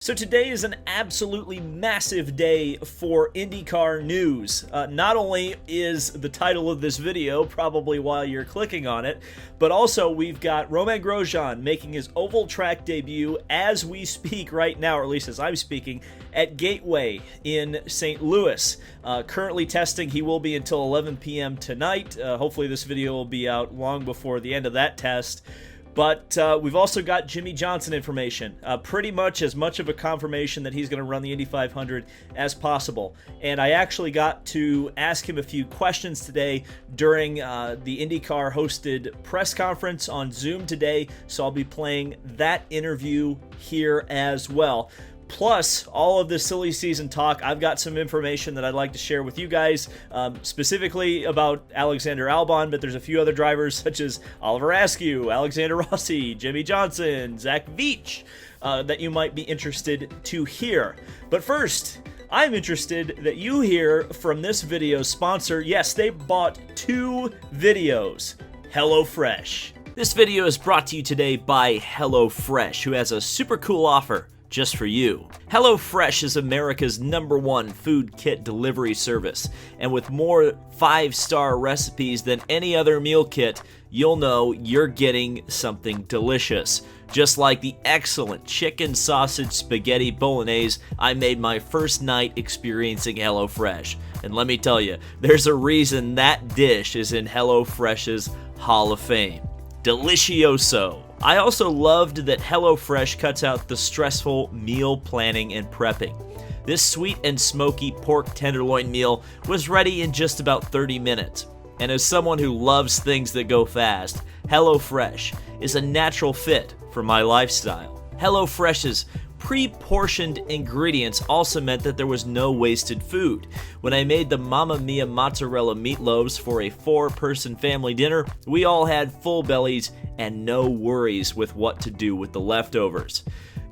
So today is an absolutely massive day for IndyCar news. Not only is the title of this video probably while you're clicking on it, but also we've got Romain Grosjean making his oval track debut as we speak right now, or at least as I'm speaking, at Gateway in St. Louis. Currently testing. He will be until 11 p.m. tonight. Hopefully this video will be out long before the end of that test. But we've also got Jimmie Johnson information, pretty much as much of a confirmation that he's going to run the Indy 500 as possible. And I actually got to ask him a few questions today during the IndyCar hosted press conference on Zoom today, so I'll be playing that interview here as well. Plus, all of this silly season talk, I've got some information that I'd like to share with you guys, specifically about Alexander Albon, but there's a few other drivers such as Oliver Askew, Alexander Rossi, Jimmie Johnson, Zach Veach, that you might be interested to hear. But first, I'm interested that you hear from this video's sponsor. Yes, they bought 2 videos, HelloFresh. This video is brought to you today by HelloFresh, who has a super cool offer just for you. HelloFresh is America's #1 food kit delivery service, and with more 5-star recipes than any other meal kit, you'll know you're getting something delicious. Just like the excellent chicken sausage spaghetti bolognese I made my first night experiencing HelloFresh. And let me tell you, there's a reason that dish is in HelloFresh's Hall of Fame. Delicioso. I also loved that HelloFresh cuts out the stressful meal planning and prepping. This sweet and smoky pork tenderloin meal was ready in just about 30 minutes. And as someone who loves things that go fast, HelloFresh is a natural fit for my lifestyle. HelloFresh's pre-portioned ingredients also meant that there was no wasted food. When I made the Mamma Mia mozzarella meatloaves for a 4-person family dinner, we all had full bellies and no worries with what to do with the leftovers.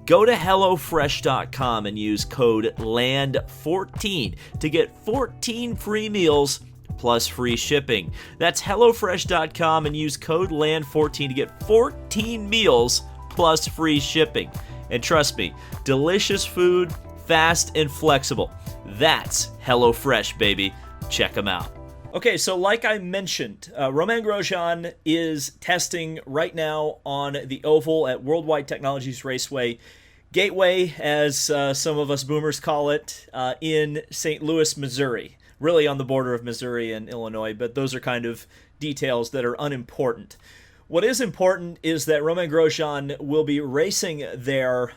Go to HelloFresh.com and use code LAND14 to get 14 free meals plus free shipping. That's HelloFresh.com and use code LAND14 to get 14 meals plus free shipping. And trust me, delicious food, fast and flexible. That's HelloFresh, baby. Check them out. Okay, so like I mentioned, Romain Grosjean is testing right now on the oval at Worldwide Technologies Raceway, Gateway, as some of us boomers call it, in St. Louis, Missouri. Really on the border of Missouri and Illinois, but those are kind of details that are unimportant. What is important is that Romain Grosjean will be racing there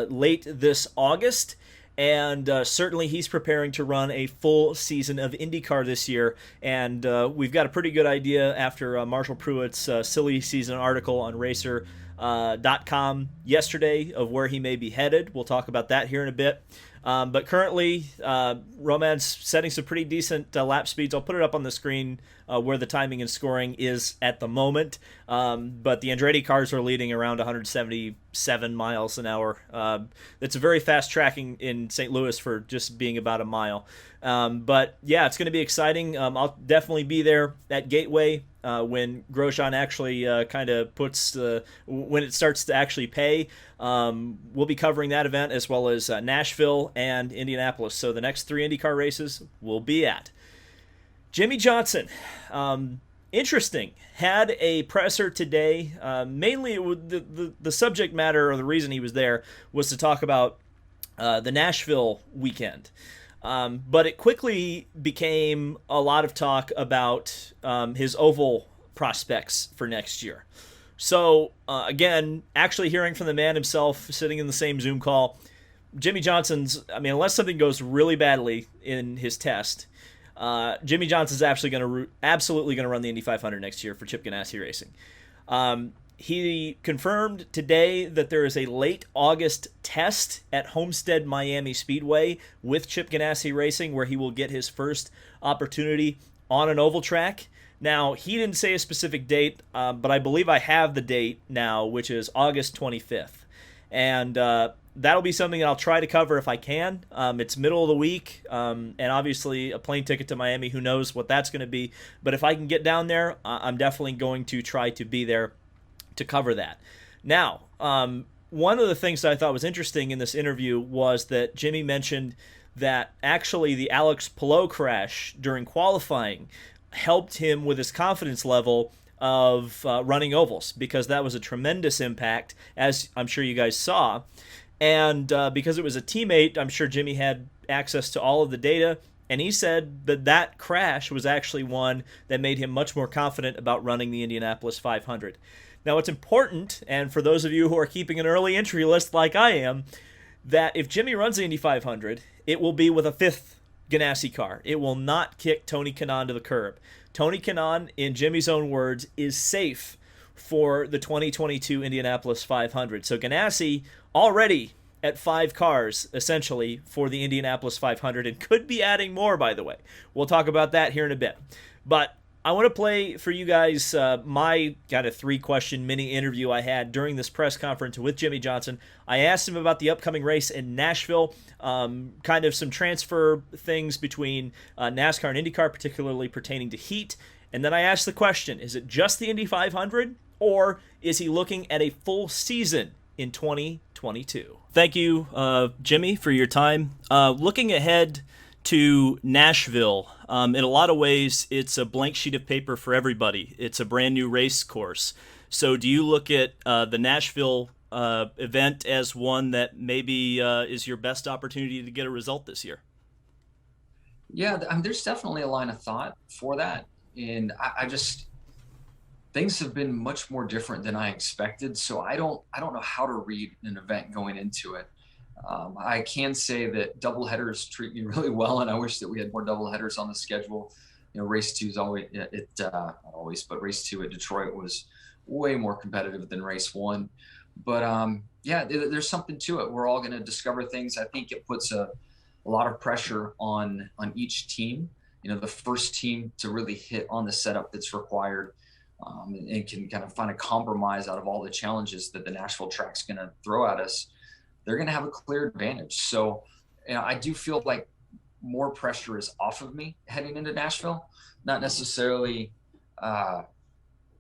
late this August, and certainly he's preparing to run a full season of IndyCar this year, and we've got a pretty good idea after Marshall Pruitt's silly season article on Racer.com yesterday of where he may be headed. We'll talk about that here in a bit. But currently, Romain's setting some pretty decent lap speeds. I'll put it up on the screen where the timing and scoring is at the moment. But the Andretti cars are leading around 177 miles an hour. It's a very fast tracking in St. Louis for just being about a mile. But yeah, it's going to be exciting. I'll definitely be there at Gateway when Grosjean actually kind of puts when it starts to actually pay. We'll be covering that event as well as Nashville and Indianapolis. So the next 3 IndyCar races we'll be at. Jimmie Johnson, interesting, had a presser today. Mainly the subject matter or the reason he was there was to talk about the Nashville weekend. But it quickly became a lot of talk about his oval prospects for next year. So, again, actually hearing from the man himself, sitting in the same Zoom call, Jimmie Johnson's, unless something goes really badly in his test, Jimmie Johnson's absolutely going to run the Indy 500 next year for Chip Ganassi Racing. He confirmed today that there is a late August test at Homestead Miami Speedway with Chip Ganassi Racing where he will get his first opportunity on an oval track. Now, he didn't say a specific date, but I believe I have the date now, which is August 25th. And that'll be something that I'll try to cover if I can. It's middle of the week, and obviously a plane ticket to Miami, who knows what that's going to be. But if I can get down there, I'm definitely going to try to be there to cover that. Now, one of the things that I thought was interesting in this interview was that Jimmie mentioned that actually the Alex Palou crash during qualifying helped him with his confidence level of running ovals, because that was a tremendous impact, as I'm sure you guys saw. And because it was a teammate, I'm sure Jimmie had access to all of the data, and he said that that crash was actually one that made him much more confident about running the Indianapolis 500. Now, it's important, and for those of you who are keeping an early entry list like I am, that if Jimmie runs the Indy 500, it will be with a fifth Ganassi car. It will not kick Tony Kanaan to the curb. Tony Kanaan, in Jimmie's own words, is safe for the 2022 Indianapolis 500. So Ganassi already at 5 cars, essentially, for the Indianapolis 500, and could be adding more, by the way. We'll talk about that here in a bit. But I want to play for you guys my kind of 3-question mini interview I had during this press conference with Jimmie Johnson. I asked him about the upcoming race in Nashville, kind of some transfer things between NASCAR and IndyCar, particularly pertaining to heat. And then I asked the question, is it just the Indy 500, or is he looking at a full season in 2022? Thank you, Jimmie, for your time. Looking ahead to Nashville, in a lot of ways, it's a blank sheet of paper for everybody. It's a brand new race course. So do you look at the Nashville event as one that maybe is your best opportunity to get a result this year? Yeah, I mean, there's definitely a line of thought for that. And I just, things have been much more different than I expected. So I don't know how to read an event going into it. I can say that doubleheaders treat me really well, and I wish that we had more doubleheaders on the schedule. You know, race 2 is always, not always, but race 2 at Detroit was way more competitive than race 1. But yeah, there's something to it. We're all going to discover things. I think it puts a lot of pressure on each team. You know, the first team to really hit on the setup that's required, and can kind of find a compromise out of all the challenges that the Nashville track's going to throw at us. They're going to have a clear advantage. So, you know, I do feel like more pressure is off of me heading into Nashville. Not necessarily,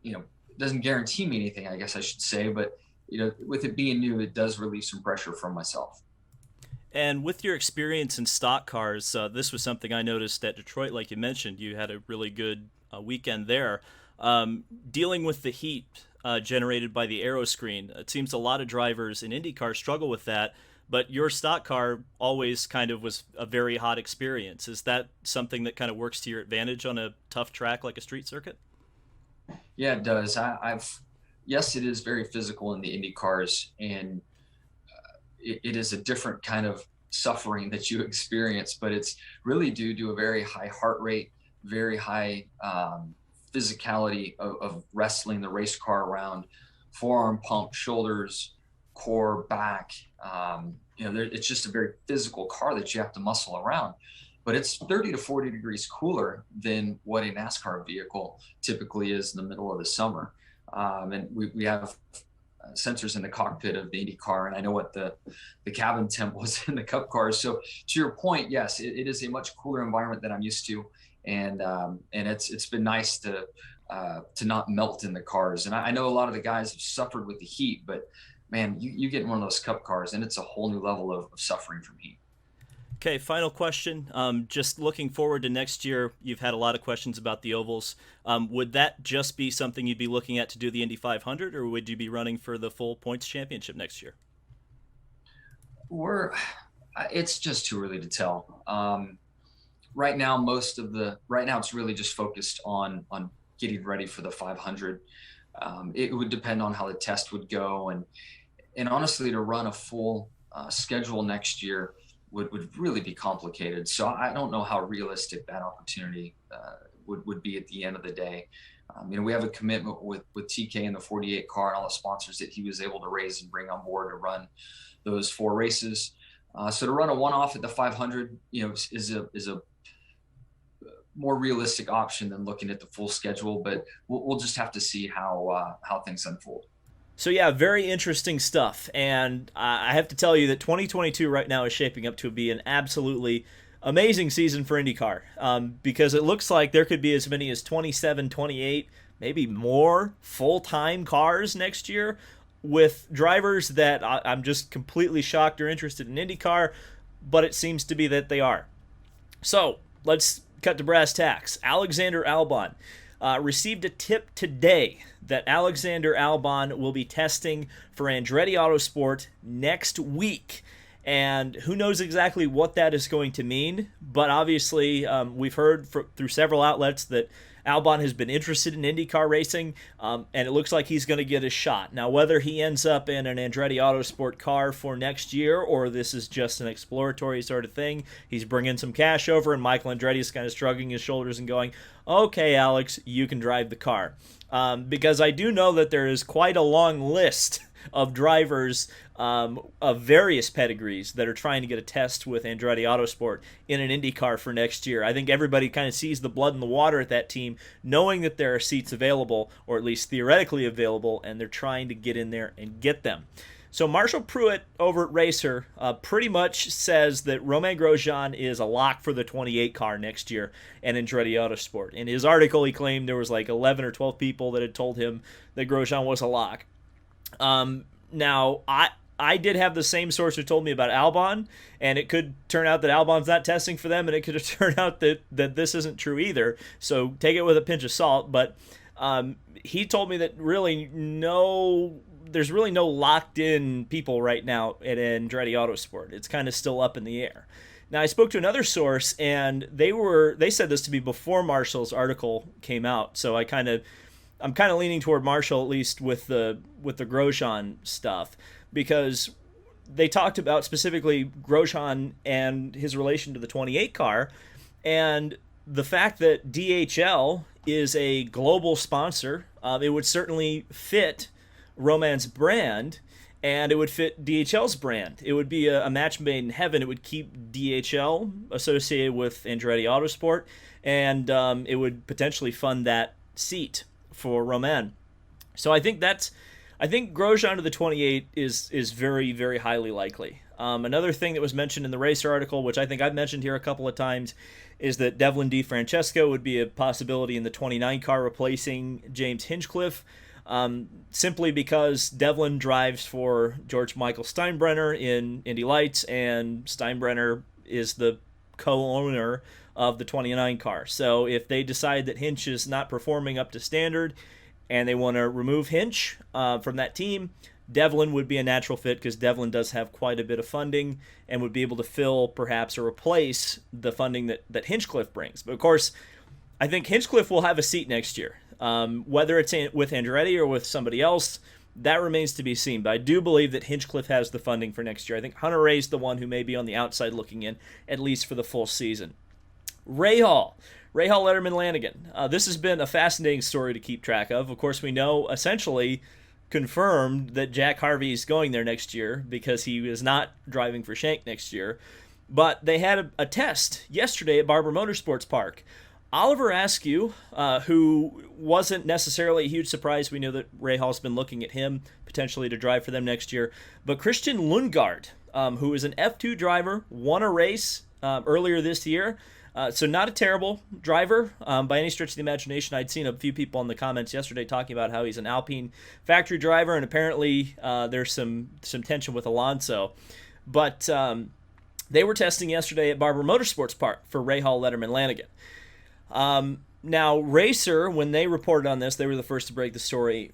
you know, doesn't guarantee me anything, I guess I should say. But, you know, with it being new, it does relieve some pressure from myself. And with your experience in stock cars, this was something I noticed at Detroit. Like you mentioned, you had a really good weekend there. Dealing with the heat generated by the aero screen. It seems a lot of drivers in IndyCar struggle with that, but your stock car always kind of was a very hot experience. Is that something that kind of works to your advantage on a tough track like a street circuit? Yeah, it does. Yes, it is very physical in the Indy cars, and it is a different kind of suffering that you experience, but it's really due to a very high heart rate, very high physicality of wrestling the race car around, forearm pump, shoulders, core, back. You know, it's just a very physical car that you have to muscle around. But it's 30 to 40 degrees cooler than what a NASCAR vehicle typically is in the middle of the summer. And we have sensors in the cockpit of the Indy car, and I know what the cabin temp was in the Cup cars. So to your point, yes, it is a much cooler environment than I'm used to. And it's been nice to not melt in the cars. And I know a lot of the guys have suffered with the heat, but man, you get in one of those Cup cars and it's a whole new level of suffering from heat. Okay, final question. Just looking forward to next year, you've had a lot of questions about the ovals. Would that just be something you'd be looking at to do the Indy 500, or would you be running for the full points championship next year? It's just too early to tell. Right now, it's really just focused on getting ready for the 500. It would depend on how the test would go, and honestly, to run a full schedule next year would really be complicated. So I don't know how realistic that opportunity would be at the end of the day. You know, we have a commitment with TK in the 48 car and all the sponsors that he was able to raise and bring on board to run those 4 races. So to run a one-off at the 500, you know, is a more realistic option than looking at the full schedule, but we'll just have to see how things unfold. So yeah, very interesting stuff, and I have to tell you that 2022 right now is shaping up to be an absolutely amazing season for IndyCar, because it looks like there could be as many as 27, 28, maybe more full-time cars next year, with drivers that I'm just completely shocked or interested in IndyCar, but it seems to be that they are. So let's cut to brass tacks. Alexander Albon received a tip today that Alexander Albon will be testing for Andretti Autosport next week. And who knows exactly what that is going to mean, but obviously we've heard through several outlets that Albon has been interested in IndyCar racing, and it looks like he's going to get a shot. Now, whether he ends up in an Andretti Autosport car for next year, or this is just an exploratory sort of thing, he's bringing some cash over, and Michael Andretti is kind of shrugging his shoulders and going, okay, Alex, you can drive the car. Because I do know that there is quite a long list of drivers of various pedigrees that are trying to get a test with Andretti Autosport in an IndyCar for next year. I think everybody kind of sees the blood in the water at that team, knowing that there are seats available, or at least theoretically available, and they're trying to get in there and get them. So Marshall Pruitt over at Racer pretty much says that Romain Grosjean is a lock for the 28 car next year and Andretti Autosport. In his article, he claimed there was like 11 or 12 people that had told him that Grosjean was a lock. Now, I did have the same source who told me about Albon, and it could turn out that Albon's not testing for them, and it could have turned out that this isn't true either. So take it with a pinch of salt. But he told me that there's really no locked-in people right now at Andretti Autosport. It's kind of still up in the air. Now, I spoke to another source, and they said this to me before Marshall's article came out. So I'm kind of leaning toward Marshall, at least with the Grosjean stuff, because they talked about specifically Grosjean and his relation to the 28 car, and the fact that DHL is a global sponsor. It would certainly fit Romain's brand, and it would fit DHL's brand. It would be a match made in heaven. It would keep DHL associated with Andretti Autosport, and it would potentially fund that seat for Romain. So I think Grosjean to the 28 is very, very highly likely. Another thing that was mentioned in the Racer article, which I think I've mentioned here a couple of times, is that Devlin DeFrancesco would be a possibility in the 29 car replacing James Hinchcliffe, simply because Devlin drives for George Michael Steinbrenner in Indy Lights, and Steinbrenner is the co-owner of the 29 car. So if they decide that Hinch is not performing up to standard and they want to remove Hinch from that team, Devlin would be a natural fit, because Devlin does have quite a bit of funding and would be able to fill perhaps or replace the funding that Hinchcliffe brings. But of course, I think Hinchcliffe will have a seat next year. Whether it's with Andretti or with somebody else, that remains to be seen. But I do believe that Hinchcliffe has the funding for next year. I think Hunter Ray's the one who may be on the outside looking in, at least for the full season. Rahal Letterman Lanigan. This has been a fascinating story to keep track of. Of course, we know essentially confirmed that Jack Harvey is going there next year because he is not driving for Shank next year. But they had a test yesterday at Barber Motorsports Park. Oliver Askew, who wasn't necessarily a huge surprise. We know that Rahal's been looking at him potentially to drive for them next year. But Christian Lundgaard, who is an F2 driver, won a race earlier this year. So not a terrible driver by any stretch of the imagination. I'd seen a few people in the comments yesterday talking about how he's an Alpine factory driver, and apparently there's some tension with Alonso. But they were testing yesterday at Barber Motorsports Park for Rahal Letterman Lanigan. Now, Racer, when they reported on this, they were the first to break the story,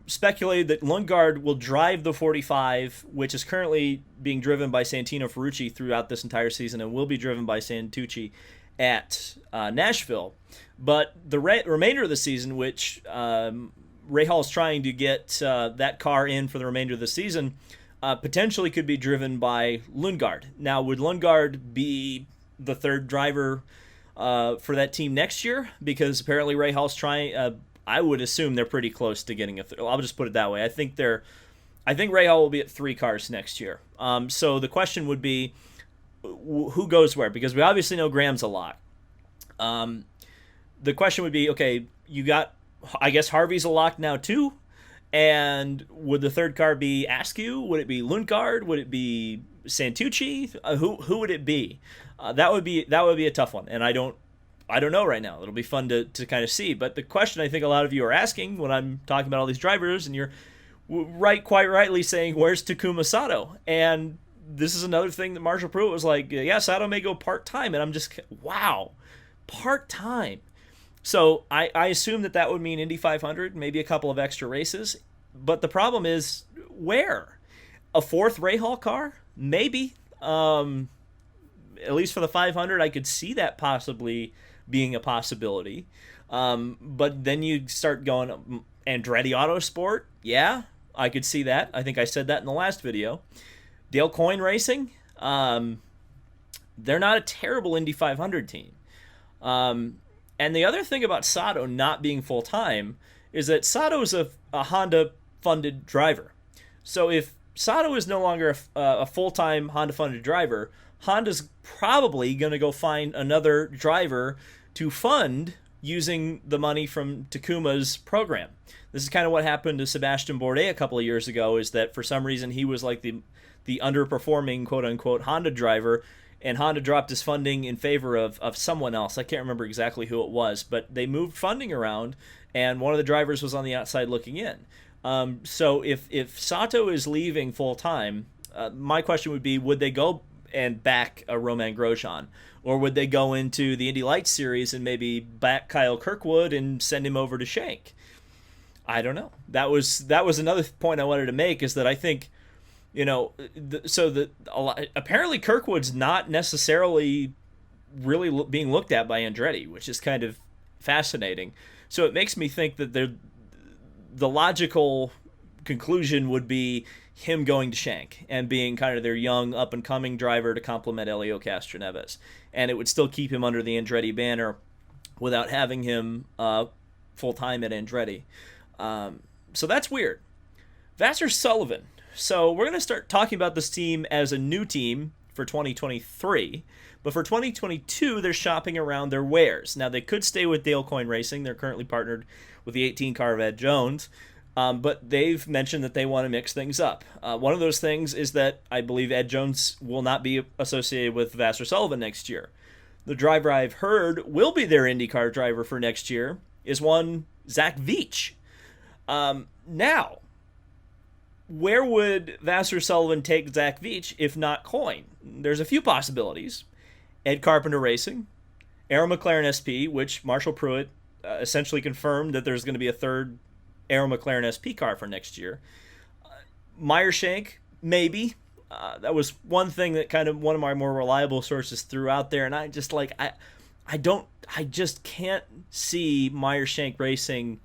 speculated that Lundgaard will drive the 45, which is currently being driven by Santino Ferrucci throughout this entire season and will be driven by Santucci at Nashville. But the remainder of the season, which Rahal is trying to get that car in for the remainder of the season, potentially could be driven by Lundgaard. Now, would Lundgaard be the third driver for that team next year? Because apparently Rahal's trying. I would assume they're pretty close to getting a. I'll just put it that way. I think Rahal will be at 3 cars next year. So the question would be, who goes where? Because we obviously know Graham's a lock. The question would be, okay, you got. I guess Harvey's a lock now too. And would the third car be Askew? Would it be Lundgaard? Would it be Santucci? Who would it be? That would be a tough one, and I don't know right now. It'll be fun to kind of see. But the question I think a lot of you are asking when I'm talking about all these drivers, and you're quite rightly saying, "Where's Takuma Sato?" And this is another thing that Marshall Pruitt was like, "Yeah, Sato may go part-time," and I'm just, wow, part-time. So I assume that would mean Indy 500, maybe a couple of extra races. But the problem is, where? A fourth Rahal car? Maybe. At least for the 500, I could see that possibly being a possibility. But then you start going, Andretti Autosport? Yeah, I could see that. I think I said that in the last video. Dale Coyne Racing? They're not a terrible Indy 500 team. And the other thing about Sato not being full-time is that Sato is a Honda-funded driver. So if Sato is no longer a full-time Honda-funded driver, Honda's probably going to go find another driver to fund using the money from Takuma's program. This is kind of what happened to Sebastian Bourdais a couple of years ago, is that for some reason he was like the underperforming, quote-unquote, Honda driver, and Honda dropped his funding in favor of someone else. I can't remember exactly who it was, but they moved funding around, and one of the drivers was on the outside looking in. So if Sato is leaving full-time, my question would be, would they go and back a Romain Grosjean? Or would they go into the Indy Lights series and maybe back Kyle Kirkwood and send him over to Shank? I don't know. That was another point I wanted to make, is that I think, apparently Kirkwood's not necessarily really being looked at by Andretti, which is kind of fascinating. So it makes me think that the logical conclusion would be him going to Shank and being kind of their young up-and-coming driver to complement Helio Castroneves. And it would still keep him under the Andretti banner without having him full-time at Andretti. So that's weird. Vasser Sullivan. So we're going to start talking about this team as a new team for 2023. But for 2022, they're shopping around their wares. Now, they could stay with Dale Coyne Racing. They're currently partnered with the 18 car of Ed Jones. But they've mentioned that they want to mix things up. One of those things is that I believe Ed Jones will not be associated with Vasser Sullivan next year. The driver I've heard will be their IndyCar driver for next year is one Zach Veach. Now, where would Vasser Sullivan take Zach Veach if not Coyne? There's a few possibilities. Ed Carpenter Racing, Arrow McLaren SP, which Marshall Pruitt essentially confirmed that there's going to be a third Arrow McLaren SP car for next year. Meyer Shank, maybe. That was one thing that kind of one of my more reliable sources threw out there, and I just I just can't see Meyer Shank Racing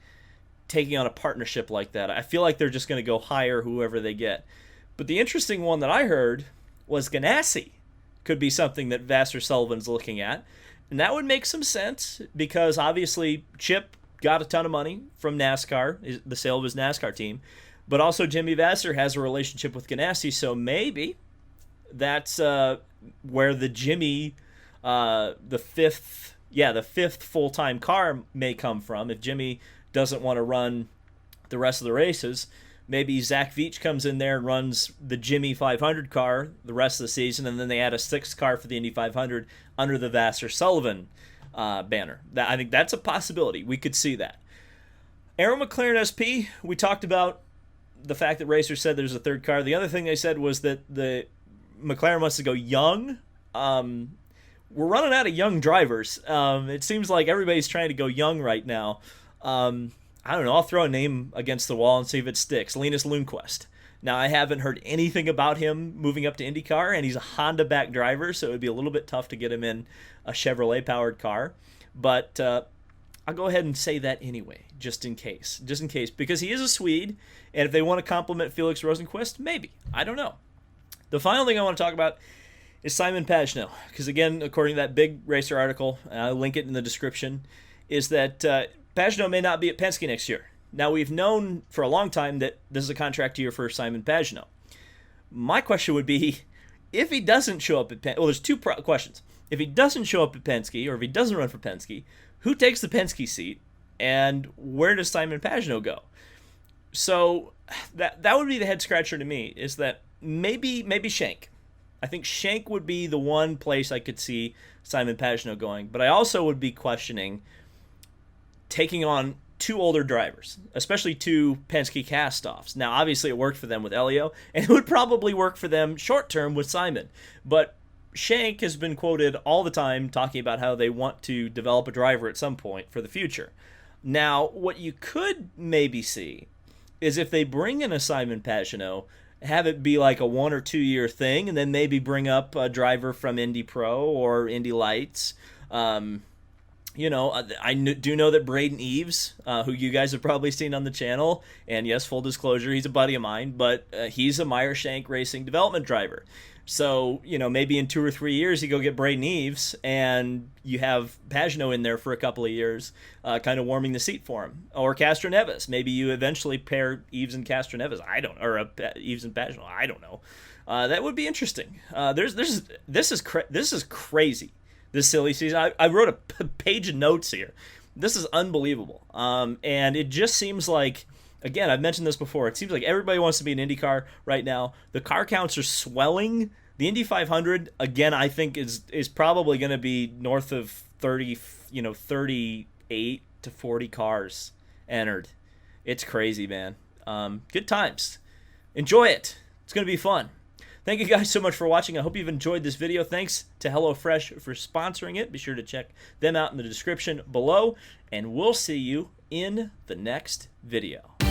taking on a partnership like that. I feel like they're just going to go hire whoever they get. But the interesting one that I heard was Ganassi could be something that Vasser Sullivan's looking at, and that would make some sense because obviously Chip got a ton of money from NASCAR, the sale of his NASCAR team, but also Jimmy Vasser has a relationship with Ganassi, so maybe that's where the Jimmy, the fifth full-time car may come from. If Jimmy doesn't want to run the rest of the races, maybe Zach Veach comes in there and runs the Jimmy 500 car the rest of the season, and then they add a sixth car for the Indy 500 under the Vasser Sullivan banner. I think that's a possibility. We could see that. Arrow McLaren SP, we talked about the fact that Racer said there's a third car. The other thing they said was that the McLaren wants to go young. We're running out of young drivers. It seems like everybody's trying to go young right now. I don't know. I'll throw a name against the wall and see if it sticks. Linus Lundqvist. Now, I haven't heard anything about him moving up to IndyCar, and he's a Honda-backed driver, so it would be a little bit tough to get him in a Chevrolet-powered car. But I'll go ahead and say that anyway, just in case. Just in case, because he is a Swede, and if they want to compliment Felix Rosenqvist, maybe. I don't know. The final thing I want to talk about is Simon Pagenaud, because again, according to that Big Racer article, and I'll link it in the description, is that Pagenaud may not be at Penske next year. Now, we've known for a long time that this is a contract year for Simon Pagenaud. My question would be, if he doesn't show up at Penske, well, there's two questions. If he doesn't show up at Penske, or if he doesn't run for Penske, who takes the Penske seat, and where does Simon Pagenaud go? So that would be the head scratcher to me, is that maybe Shank. I think Shank would be the one place I could see Simon Pagenaud going, but I also would be questioning taking on two older drivers, especially two Penske cast-offs. Now, obviously, it worked for them with Elio, and it would probably work for them short-term with Simon. But Shank has been quoted all the time talking about how they want to develop a driver at some point for the future. Now, what you could maybe see is if they bring in a Simon Pagenaud, have it be like a 1 or 2 year thing, and then maybe bring up a driver from Indy Pro or Indy Lights. You know, I do know that Braden Eves, who you guys have probably seen on the channel, and yes, full disclosure, he's a buddy of mine, but he's a Meyer Shank Racing development driver. So, you know, maybe in 2 or 3 years you go get Braden Eves, and you have Pagenaud in there for a couple of years, kind of warming the seat for him. Or Castroneves. Maybe you eventually pair Eves and Castroneves. Eves and Pagenaud. I don't know. That would be interesting. This is crazy. This silly season. I wrote a page of notes here. This is unbelievable. And it just seems like, again, I've mentioned this before, it seems like everybody wants to be an IndyCar right now. The car counts are swelling. The Indy 500, again, I think is probably going to be north of 38 to 40 cars entered. It's crazy, man. Good times. Enjoy it. It's going to be fun. Thank you guys so much for watching. I hope you've enjoyed this video. Thanks to HelloFresh for sponsoring it. Be sure to check them out in the description below, and we'll see you in the next video.